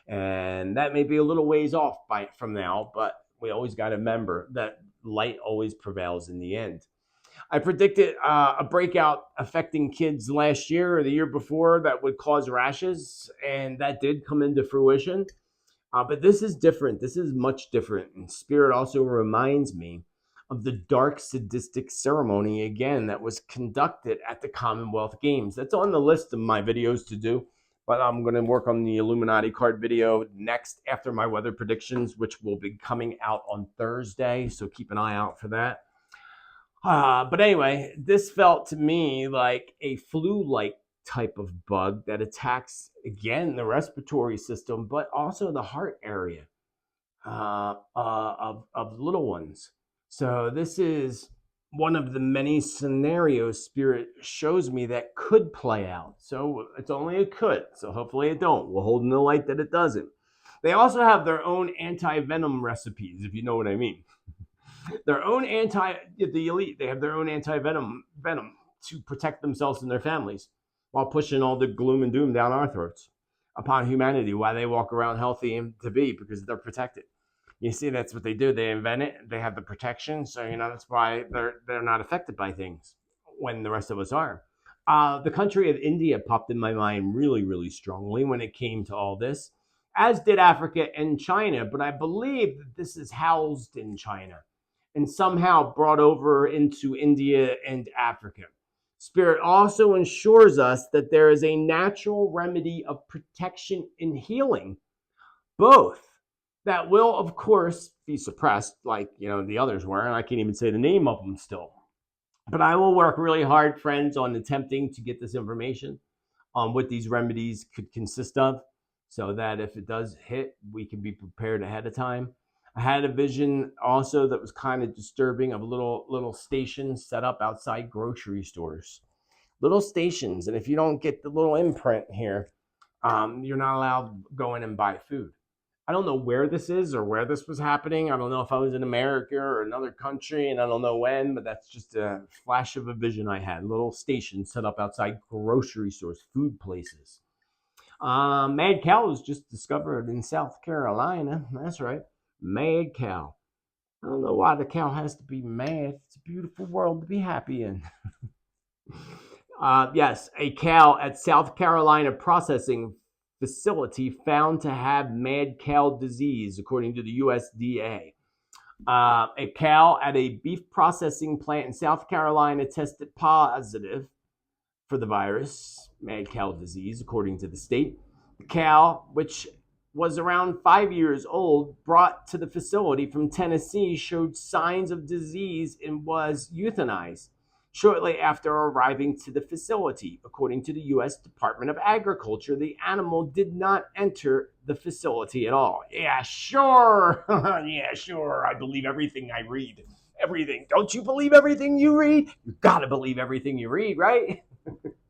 And that may be a little ways off from now, but we always got to remember that light always prevails in the end. I predicted a breakout affecting kids last year or the year before that would cause rashes, and that did come into fruition. But this is different. This is much different. And Spirit also reminds me of the dark, sadistic ceremony, again, that was conducted at the Commonwealth Games. That's on the list of my videos to do. But I'm going to work on the Illuminati card video next after my weather predictions, which will be coming out on Thursday. So keep an eye out for that. But anyway, this felt to me like a flu-like type of bug that attacks, again, the respiratory system, but also the heart area of little ones. So this is one of the many scenarios Spirit shows me that could play out. So it's only a could. So hopefully it don't. We'll hold in the light that it doesn't. They also have their own anti-venom recipes, if you know what I mean. Their own the elite, they have their own anti-venom to protect themselves and their families while pushing all the gloom and doom down our throats upon humanity while they walk around healthy and to be, because they're protected. You see, that's what they do. They invent it. They have the protection. So, that's why they're not affected by things when the rest of us are. The country of India popped in my mind really, really strongly when it came to all this, as did Africa and China. But I believe that this is housed in China and somehow brought over into India and Africa. Spirit also ensures us that there is a natural remedy of protection and healing, both that will, of course, be suppressed like, the others were, and I can't even say the name of them still. But I will work really hard, friends, on attempting to get this information on what these remedies could consist of, so that if it does hit, we can be prepared ahead of time. I had a vision also that was kind of disturbing of little stations set up outside grocery stores. Little stations, and if you don't get the little imprint here, you're not allowed to go in and buy food. I don't know where this is or where this was happening. I don't know if I was in America or another country, and I don't know when, but that's just a flash of a vision I had. Little stations set up outside grocery stores, food places. Mad cow was just discovered in South Carolina. That's right. Mad cow. I don't know why the cow has to be mad. It's a beautiful world to be happy in. Yes, a cow at South Carolina processing facility found to have mad cow disease, according to the USDA. A cow at a beef processing plant in South Carolina tested positive for the virus, mad cow disease, according to the state. The cow, which was around 5 years old, brought to the facility from Tennessee, showed signs of disease and was euthanized shortly after arriving to the facility. According to the U.S. Department of Agriculture, the animal did not enter the facility at all. Yeah, sure. Yeah, sure. I believe everything I read. Everything. Don't you believe everything you read? You gotta believe everything you read, right?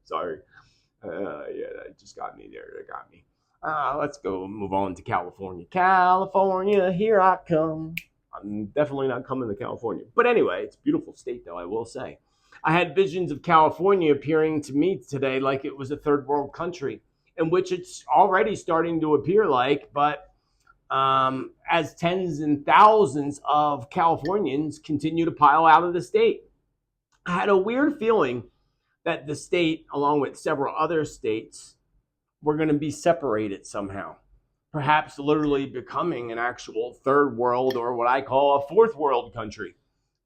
Sorry. Yeah, that just got me there. That got me. Let's go move on to California. California, here I come. I'm definitely not coming to California. But anyway, it's a beautiful state, though, I will say. I had visions of California appearing to me today like it was a third world country, in which it's already starting to appear like, but as tens and thousands of Californians continue to pile out of the state. I had a weird feeling that the state, along with several other states, were going to be separated somehow, perhaps literally becoming an actual third world, or what I call a fourth world country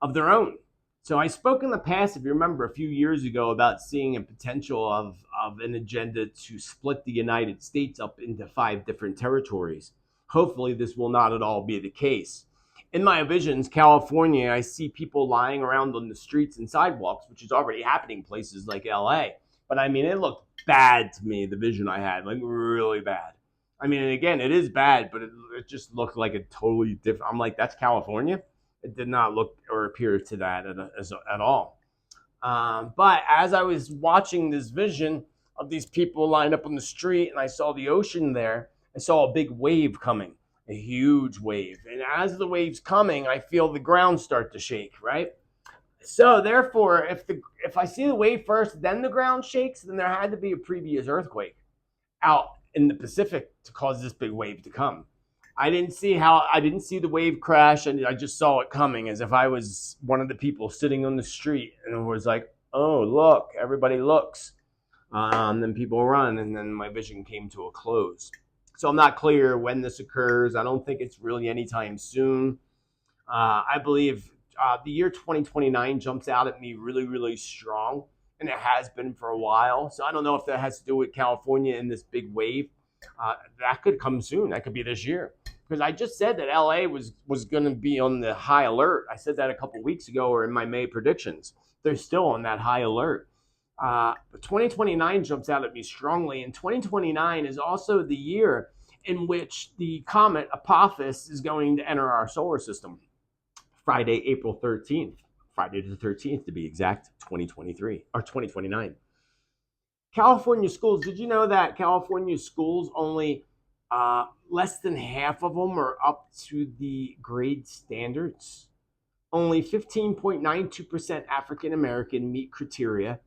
of their own. So I spoke in the past, if you remember, a few years ago about seeing a potential of an agenda to split the United States up into 5 different territories. Hopefully this will not at all be the case. In my visions, California, I see people lying around on the streets and sidewalks, which is already happening in places like LA. But I mean, it looked bad to me, the vision I had, like really bad. I mean, again, it is bad, but it just looked like a totally different. I'm like, that's California? It did not look or appear to that at all. But as I was watching this vision of these people lined up on the street and I saw the ocean there, I saw a big wave coming, a huge wave. And as the wave's coming, I feel the ground start to shake, right? So therefore, if I see the wave first, then the ground shakes, then there had to be a previous earthquake out in the Pacific to cause this big wave to come. I didn't see the wave crash, and I just saw it coming as if I was one of the people sitting on the street, and it was like, oh, look, everybody looks. Then people run, and then my vision came to a close. So I'm not clear when this occurs. I don't think it's really anytime soon. I believe the year 2029 jumps out at me really, really strong, and it has been for a while. So I don't know if that has to do with California and this big wave. That could come soon. That could be this year. Because I just said that LA was going to be on the high alert. I said that a couple weeks ago or in my May predictions. They're still on that high alert. 2029 jumps out at me strongly. And 2029 is also the year in which the comet Apophis is going to enter our solar system. Friday, April 13th. Friday the 13th to be exact, 2023 or 2029. California schools, did you know that California schools only less than half of them are up to the grade standards? Only 15.92% African American meet criteria,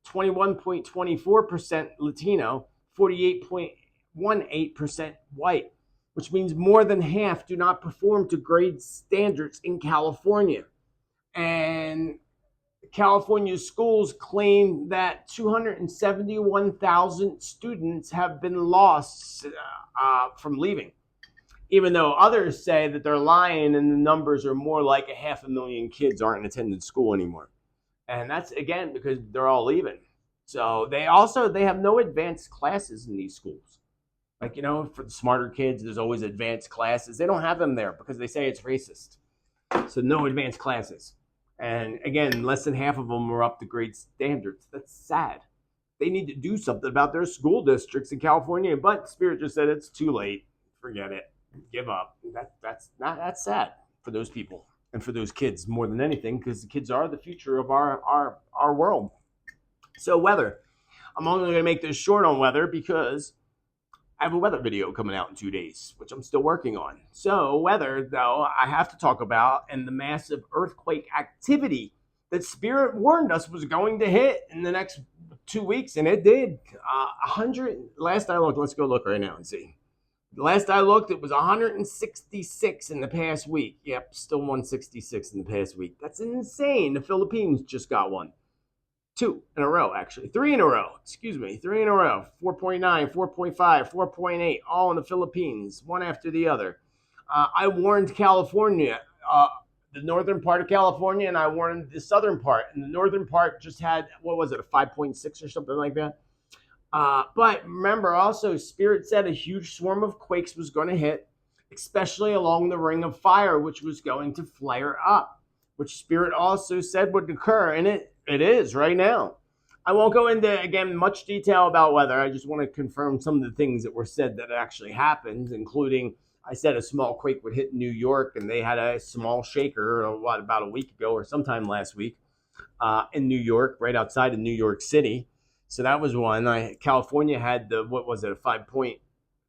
21.24% Latino, 48.18% white, which means more than half do not perform to grade standards in California. And California schools claim that 271,000 students have been lost from leaving, even though others say that they're lying and the numbers are more like 500,000 kids aren't attending school anymore. And that's, again, because they're all leaving. So they have no advanced classes in these schools. Like, for the smarter kids, there's always advanced classes. They don't have them there because they say it's racist. So no advanced classes. And again, less than half of them are up to grade standards. That's sad. They need to do something about their school districts in California. But Spirit just said it's too late. Forget it. Give up. That's sad for those people and for those kids more than anything, because the kids are the future of our world. So weather. I'm only going to make this short on weather because I have a weather video coming out in 2 days, which I'm still working on. So weather, though, I have to talk about, and the massive earthquake activity that Spirit warned us was going to hit in the next 2 weeks, and it did. 100. Last I looked, let's go look right now and see. Last I looked, it was 166 in the past week. Yep, still 166 in the past week. That's insane. The Philippines just got one. 2 in a row, actually. 3 in a row. 3 in a row. 4.9, 4.5, 4.8, all in the Philippines, one after the other. I warned California, the northern part of California, and I warned the southern part. And the northern part just had, what was it, a 5.6 or something like that? But remember, also, Spirit said a huge swarm of quakes was going to hit, especially along the Ring of Fire, which was going to flare up, which Spirit also said would occur, and it is right now. I won't go into, again, much detail about weather. I just want to confirm some of the things that were said that actually happened, including, I said a small quake would hit New York, and they had a small shaker, about a week ago or sometime last week in New York, right outside of New York City. So that was one. California had the, what was it, a 5 point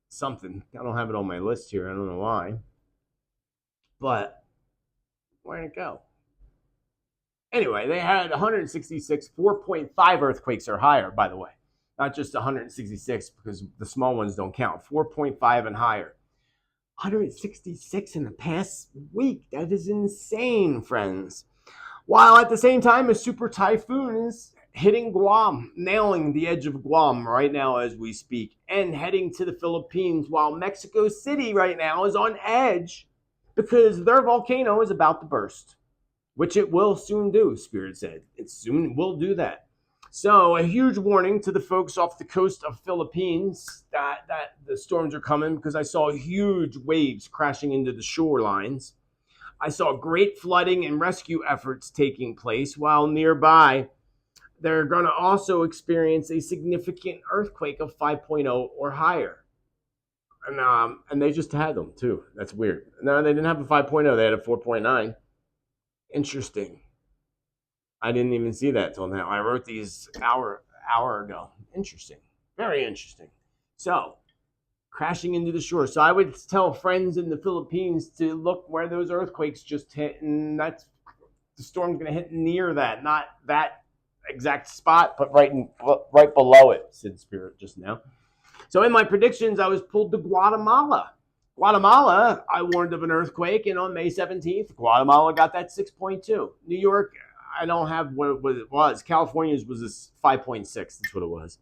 something. I don't have it on my list here. I don't know why. But where'd it go? Anyway, they had 166, 4.5 earthquakes or higher, by the way. Not just 166, because the small ones don't count. 4.5 and higher. 166 in the past week. That is insane, friends. While at the same time, a super typhoon is hitting Guam, nailing the edge of Guam right now as we speak, and heading to the Philippines, while Mexico City right now is on edge because their volcano is about to burst, which it will soon do, Spirit said. It soon will do that. So a huge warning to the folks off the coast of Philippines that the storms are coming, because I saw huge waves crashing into the shorelines. I saw great flooding and rescue efforts taking place, while nearby they're going to also experience a significant earthquake of 5.0 or higher. And they just had them too. That's weird. No, they didn't have a 5.0. They had a 4.9. Interesting. I didn't even see that till now. I wrote these hour ago. Interesting. Very interesting. So, crashing into the shore. So I would tell friends in the Philippines to look where those earthquakes just hit, and that's the storm's going to hit near that, not that exact spot, but right below it, said Spirit just now. So in my predictions, I was pulled to Guatemala. Guatemala, I warned of an earthquake, and on May 17th, Guatemala got that 6.2. New York, I don't have what it was. California's was this 5.6. That's what it was.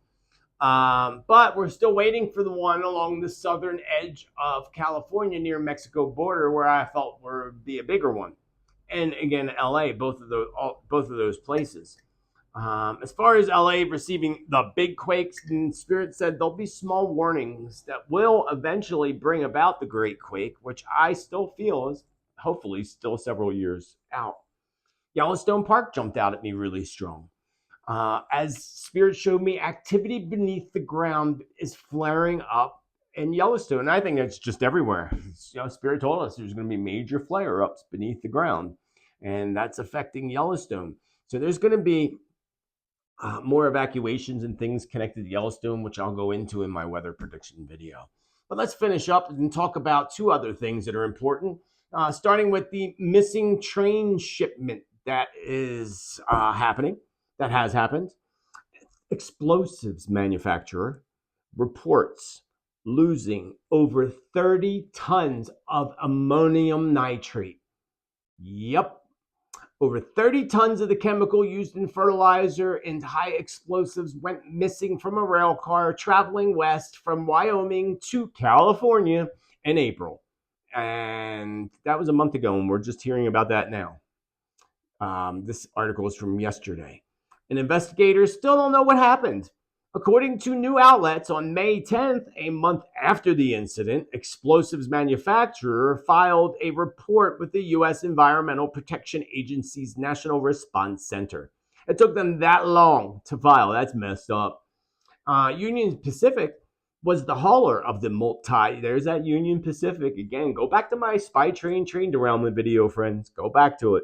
But we're still waiting for the one along the southern edge of California near Mexico border, where I felt would be a bigger one. And again, LA, both of those places. As far as LA receiving the big quakes, Spirit said there'll be small warnings that will eventually bring about the great quake, which I still feel is hopefully still several years out. Yellowstone Park jumped out at me really strong. As Spirit showed me, activity beneath the ground is flaring up in Yellowstone. And I think it's just everywhere. Spirit told us there's going to be major flare-ups beneath the ground, and that's affecting Yellowstone. So there's going to be more evacuations and things connected to Yellowstone, which I'll go into in my weather prediction video. But let's finish up and talk about 2 other things that are important, starting with the missing train shipment that is happening, that has happened. Explosives manufacturer reports losing over 30 tons of ammonium nitrate. Yep. Over 30 tons of the chemical used in fertilizer and high explosives went missing from a rail car traveling west from Wyoming to California in April. And that was a month ago, and we're just hearing about that now. This article is from yesterday. And investigators still don't know what happened. According to new outlets, on May 10th, a month after the incident, explosives manufacturer filed a report with the U.S. Environmental Protection Agency's National Response Center. It took them that long to file. That's messed up. Union Pacific was the hauler of the multi. There's that Union Pacific again. Go back to my spy train derailment video, friends. Go back to it.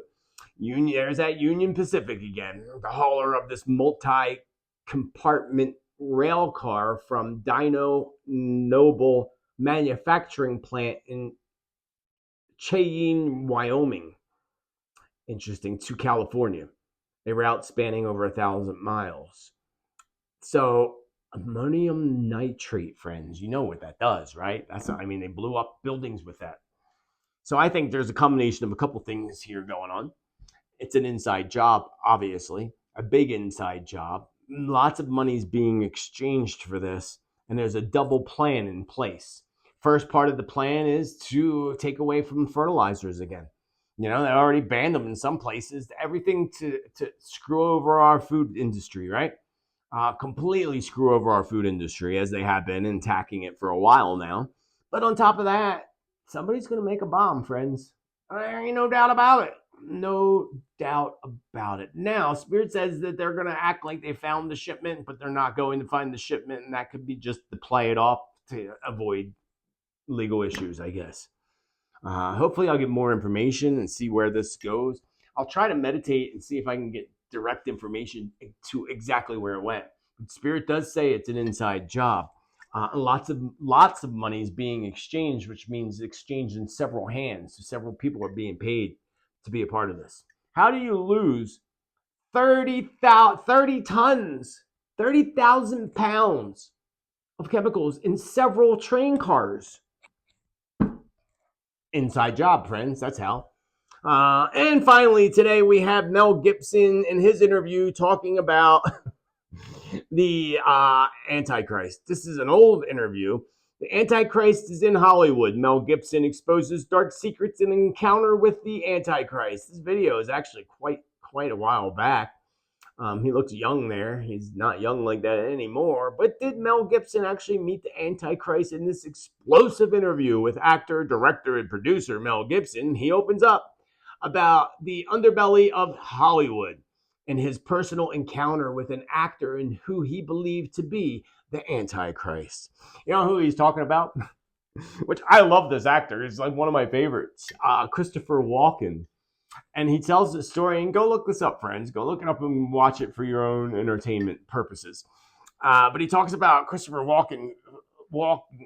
There's that Union Pacific again, the hauler of this multi-compartment rail car from Dino Noble Manufacturing Plant in Cheyenne, Wyoming. Interesting, to California, a route spanning over 1,000 miles. So ammonium nitrate, friends, you know what that does, right? They blew up buildings with that. So I think there's a combination of a couple things here going on. It's an inside job, obviously, a big inside job. Lots of money is being exchanged for this, and there's a double plan in place. First part of the plan is to take away from fertilizers again. They already banned them in some places. Everything to screw over our food industry, right? Completely screw over our food industry, as they have been attacking it for a while now. But on top of that, somebody's going to make a bomb, friends. There ain't no doubt about it. No doubt about it. Now, Spirit says that they're going to act like they found the shipment, but they're not going to find the shipment, and that could be just to play it off to avoid legal issues, I guess. Hopefully, I'll get more information and see where this goes. I'll try to meditate and see if I can get direct information to exactly where it went. But Spirit does say it's an inside job. Lots of money is being exchanged, which means exchanged in several hands. So several people are being paid to be a part of this. How do you lose 30 tons, 30,000 pounds of chemicals in several train cars? Inside job, friends. That's how. And finally, today we have Mel Gibson in his interview talking about the Antichrist. This is an old interview. The Antichrist is in Hollywood. Mel Gibson exposes dark secrets in an encounter with the Antichrist. This video is actually quite a while back. He looks young there. He's not young like that anymore. But did Mel Gibson actually meet the Antichrist in this explosive interview with actor, director, and producer Mel Gibson? He opens up about the underbelly of Hollywood and his personal encounter with an actor and who he believed to be the Antichrist. You know who he's talking about? Which I love this actor. He's like one of my favorites. Christopher Walken. And he tells the story, and go look this up, friends. Go look it up and watch it for your own entertainment purposes. But he talks about Christopher Walken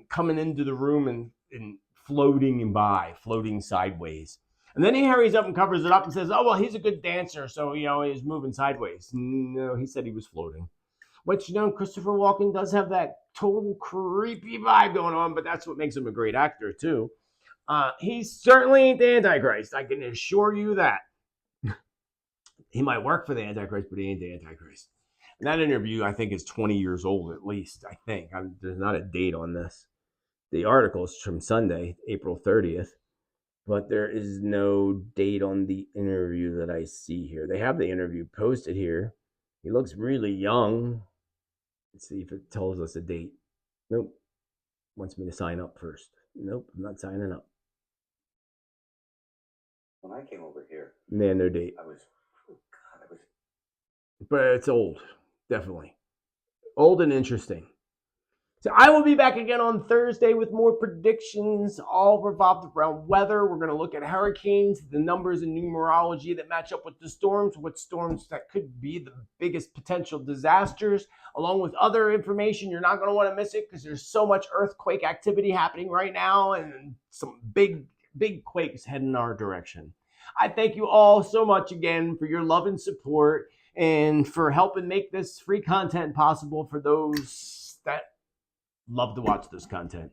coming into the room and floating sideways. And then he hurries up and covers it up and says, oh, well, he's a good dancer, so, he's moving sideways. No, he said he was floating. Which, Christopher Walken does have that total creepy vibe going on, but that's what makes him a great actor, too. He certainly ain't the Antichrist. I can assure you that. He might work for the Antichrist, but he ain't the Antichrist. And that interview, I think, is 20 years old at least, I think. There's not a date on this. The article is from Sunday, April 30th. But there is no date on the interview that I see here. They have the interview posted here. He looks really young. Let's see if it tells us a date. Nope. Wants me to sign up first. Nope, I'm not signing up. When I came over here, man, no date. But it's old, definitely. Old and interesting. So I will be back again on Thursday with more predictions, all revolved around weather. We're going to look at hurricanes, the numbers and numerology that match up with the storms, what storms that could be the biggest potential disasters, along with other information. You're not going to want to miss it because there's so much earthquake activity happening right now and some big quakes heading in our direction. I thank you all so much again for your love and support and for helping make this free content possible for those that love to watch this content.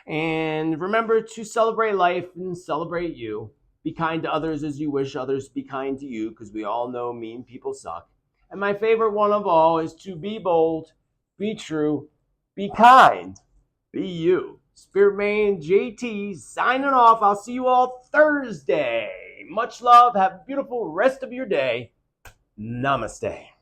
And remember to celebrate life and celebrate you. Be kind to others as you wish others be kind to you, because we all know mean people suck. And my favorite one of all is to be bold, be true, be kind, be you. Spiritman JT signing off. I'll see you all Thursday. Much love. Have a beautiful rest of your day. Namaste.